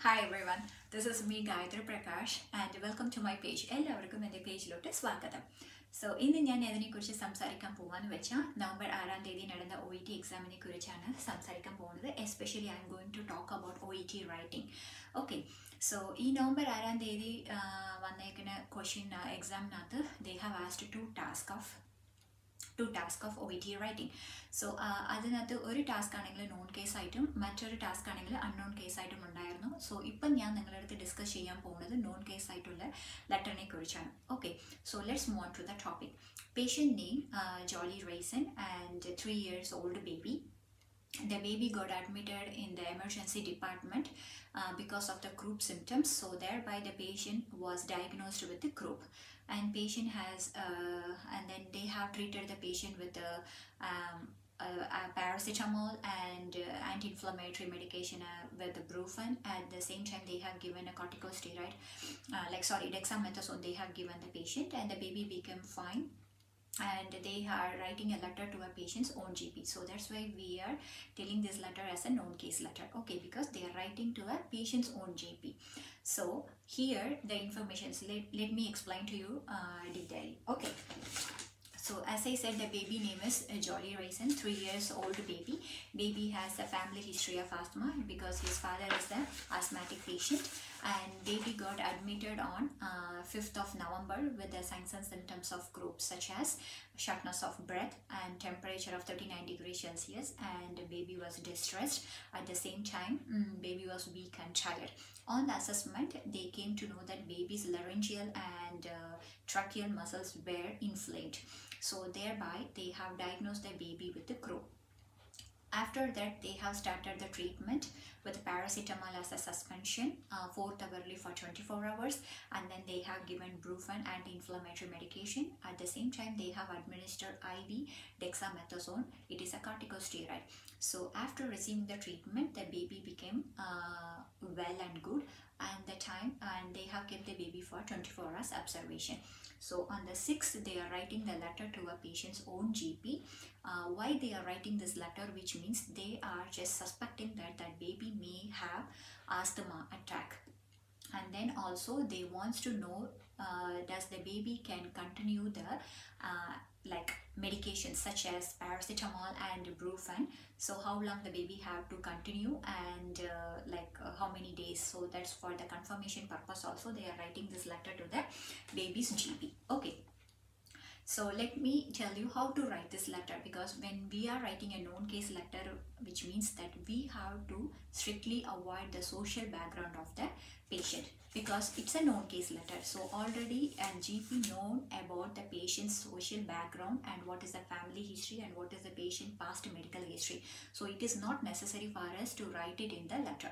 Hi everyone, this is me Gayatri Prakash and welcome to my page. എല്ലാവർക്കും എൻ്റെ പേജിലോട്ട് സ്വാഗതം. So ഇന്ന് ഞാൻ അതിനെക്കുറിച്ച് സംസാരിക്കാൻ പോകാമെന്ന് വെച്ചാൽ നവംബർ 6-ാം തീയതി നടന്ന OET എക്സാമിനെ കുറിച്ചാണ് സംസാരിക്കാൻ പോകുന്നത്. Especially I am going to talk about OET writing. Okay, so ഈ നവംബർ 6-ാം തീയതി വന്നേക്കുന്ന ക്വസ്റ്റ്യൻ എക്സാമിനകത്ത് they have asked two tasks of OET writing. So അതിനകത്ത് ഒരു ടാസ്ക് ആണെങ്കിൽ നോൺ കേസ് ആയിട്ടും മറ്റൊരു ടാസ്ക് ആണെങ്കിൽ അൺനോൺ കേസ് ആയിട്ടും ഉണ്ടായിരുന്നു. സോ ഇപ്പം ഞാൻ നിങ്ങളുടെ അടുത്ത് ഡിസ്കസ് ചെയ്യാൻ പോകുന്നത് നോൺ കേസ് ആയിട്ടുള്ള ലെറ്ററിനെ കുറിച്ചാണ്. Okay, so let's move on to the topic. Patient name Jolly റൈസൻ and 3 years old baby. The baby got admitted in the emergency department because of the croup symptoms. So thereby the patient was diagnosed with the croup, and patient has and then they have treated the patient with paracetamol and anti-inflammatory medication with the brufen. At the same time they have given a corticosteroid dexamethasone they have given the patient, and the baby became fine. And they are writing a letter to a patient's own GP. So that's why we are telling this letter as a known case letter. Okay, because they are writing to a patient's own GP. So here the information, let me explain to you detailing. Okay, so as I said, the baby name is Jolly Raisin, 3 years old baby. Baby has a family history of asthma because his father is an asthmatic patient, and baby got admitted on 5th of November with the signs and symptoms of croup such as shortness of breath and temperature of 39 degrees Celsius, and baby was distressed. At the same time, baby was weak and tired. On the assessment, they came to know that baby's laryngeal and tracheal muscles were inflamed. So thereby they have diagnosed the baby with the croup. After that, they have started the treatment with paracetamol as a suspension, 4th hourly for 24 hours, and then they have given brufen anti-inflammatory medication. At the same time, they have administered IV dexamethasone. It is a corticosteroid. So after receiving the treatment, the baby became well and good, and they have kept the baby for 24 hours observation. So on the 6th, they are writing the letter to a patient's own GP. Why they are writing this letter, which means they are just suspecting that that baby may have asthma attack, and then also they wants to know does the baby can continue the medications such as paracetamol and brufen. So how long the baby have to continue, and how many days. So that's for the confirmation purpose also they are writing this letter to the baby's GP. Okay, so let me tell you how to write this letter, because when we are writing a known case letter, which means that we have to strictly avoid the social background of the patient, because it's a known case letter. So already a GP known about the patient's social background and what is the family history and what is the patient past medical history. So it is not necessary for us to write it in the letter.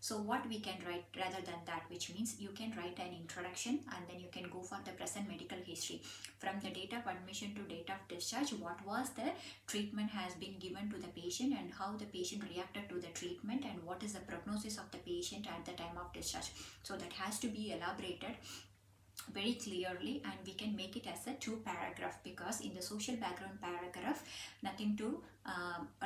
So what we can write rather than that, which means you can write an introduction, and then you can go for the present medical history from the date of admission to date of discharge. What was the treatment has been given to the patient, and how the patient reacted to the treatment, and what is the prognosis of the patient at the time of discharge. So that has to be elaborated very clearly, and we can make it as a 2 paragraph, because in the social background paragraph nothing to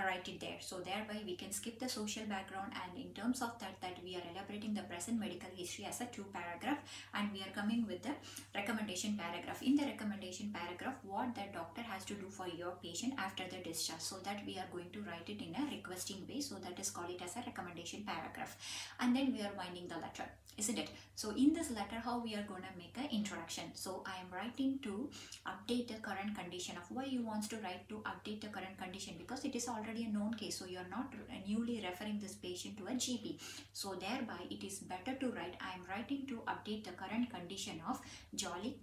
write it there. So thereby we can skip the social background, and in terms of that we are elaborating the present medical history as a 2 paragraph, and we are coming with the recommendation paragraph. In the recommendation paragraph, what the doctor has to do for your patient after the discharge, so that we are going to write it in a requesting way. So that is called it as a recommendation paragraph, and then we are winding the letter, isn't it? So in this letter, how we are going to make an introduction. So I am writing to update the current condition. Of why you wants to write to update the current condition, because it is already a known case, so you are not newly referring this patient to a GP. So thereby it is better to write, I am writing to update the current condition of Jolly,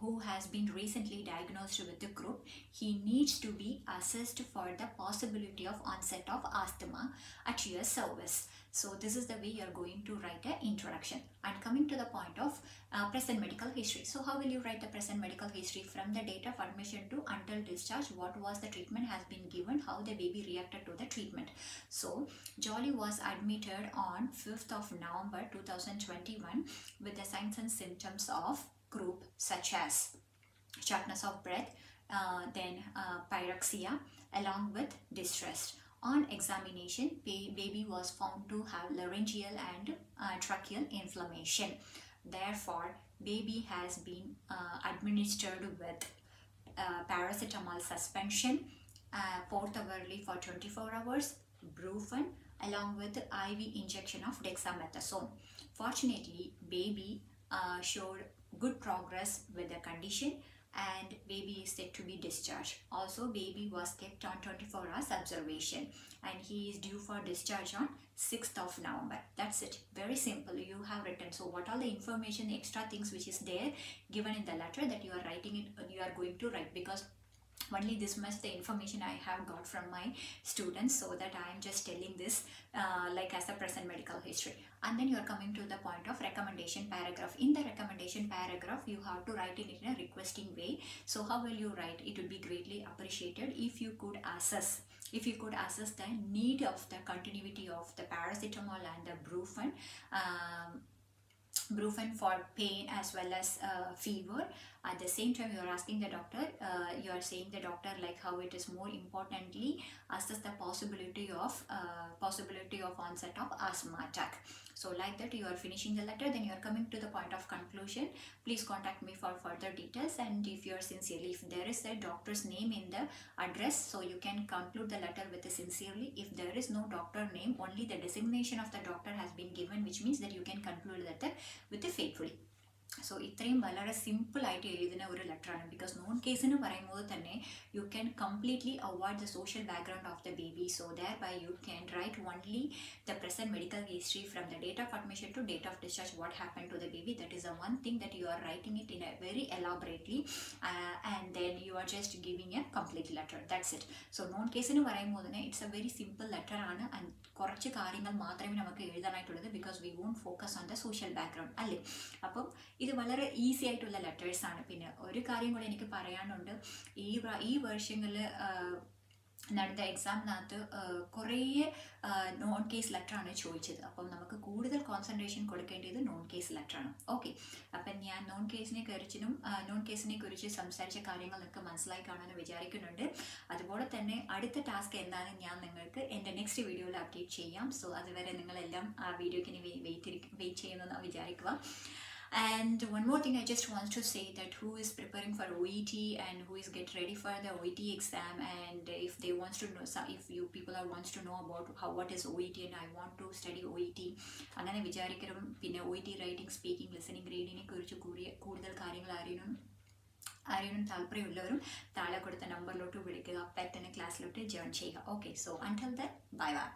who has been recently diagnosed with the croup. He needs to be assessed for the possibility of onset of asthma at your service. So this is the way you are going to write an introduction. And coming to the point of present medical history. So how will you write the present medical history from the date of admission to until discharge? What was the treatment has been given? How the baby reacted to the treatment? So Jolly was admitted on 5th of November 2021 with the signs and symptoms of croup such as shortness of breath, then pyrexia along with distress. On examination, baby was found to have laryngeal and tracheal inflammation. Therefore, baby has been administered with paracetamol suspension, port hourly for 24 hours, Brufen, along with IV injection of dexamethasone. Fortunately, baby showed good progress with the condition, and baby is set to be discharged. Also, baby was kept on 24 hours observation, and he is due for discharge on 6th of November. That's it. Very simple. You have written. So what all the information, the extra things which is there given in the letter that you are writing it, you are going to write, because only this much the information I have got from my students, so that I am just telling this like as a present medical history. And then you are coming to the point of recommendation paragraph. In the recommendation paragraph, you have to write it in a requesting way. So how will you write? It would be greatly appreciated if you could assess the need of the continuity of the paracetamol and the Brufen for pain as well as fever. At the same time, you are asking the doctor, you are saying the doctor like how it is more importantly assess the possibility of onset of asthma attack. So like that, you are finishing the letter, then you are coming to the point of conclusion. Please contact me for further details, and if you are sincerely, if there is a doctor's name in the address, so you can conclude the letter with a sincerely. If there is no doctor name, only the designation of the doctor has been given, which means that you can conclude the letter with a faithfully. So ഇത്രയും വളരെ simple ആയിട്ട് എഴുതുന്ന ഒരു ലെറ്ററാണ്. Because non case എന്ന് പറയുമ്പോൾ തന്നെ you can completely avoid the social background of the baby. So thereby you can write only the present medical history from the date of admission to date of discharge, what happen to the baby. That is a one thing that you are writing it in a very elaborately, and then you are just giving a complete letter. That's it. So non case എന്ന് പറയുമ്പോൾ തന്നെ it's a very simple letter ആണ്, and കുറച്ച് കാര്യങ്ങൾ മാത്രമേ നമുക്ക് എഴുതാനായിട്ടുള്ളത്. Because we won't focus on the social background അല്ലേ. അപ്പം ഇത് വളരെ ഈസി ആയിട്ടുള്ള ലെറ്റേഴ്സാണ്. പിന്നെ ഒരു കാര്യം കൂടെ എനിക്ക് പറയാനുണ്ട്. ഈ വർഷങ്ങളിൽ നടന്ന എക്സാമിനകത്ത് കുറേ നോൺ കേസ് ലെറ്ററാണ് ചോദിച്ചത്. അപ്പം നമുക്ക് കൂടുതൽ കോൺസെൻട്രേഷൻ കൊടുക്കേണ്ടത് നോൺ കേസ് ലെറ്ററാണ്. ഓക്കെ, അപ്പം ഞാൻ നോൺ കേസിനെ കുറിച്ച് സംസാരിച്ച കാര്യങ്ങൾ നിങ്ങൾക്ക് മനസ്സിലായി കാണുമെന്ന് വിചാരിക്കുന്നുണ്ട്. അതുപോലെ തന്നെ അടുത്ത ടാസ്ക് എന്താണെന്ന് ഞാൻ നിങ്ങൾക്ക് എൻ്റെ നെക്സ്റ്റ് വീഡിയോയിൽ അപ്ഡേറ്റ് ചെയ്യാം. സോ അതുവരെ നിങ്ങളെല്ലാം ആ വീഡിയോക്ക് ഇനി വെയിറ്റ് ചെയ്യുമെന്ന് വിചാരിക്കുക. And one more thing, I just want to say that who is preparing for OET and who is get ready for the OET exam, and if they wants to know, if you people are wants to know about what is OET and I want to study OET, അങ്ങനെ വിചാരിക്കലും പിന്നെ OET writing, speaking, listening, റീഡിങ്ങിനെ കുറിച്ച് കൂടുതൽ കാര്യങ്ങൾ അറിയാനും താല്പര്യമുള്ളവരും താഴെ കൊടുത്ത നമ്പറിലോട്ട് വിളിക്കുക. അപ്പം തന്നെ ക്ലാസ്സിലോട്ട് ജോയിൻ ചെയ്യുക. Okay, so until then bye bye.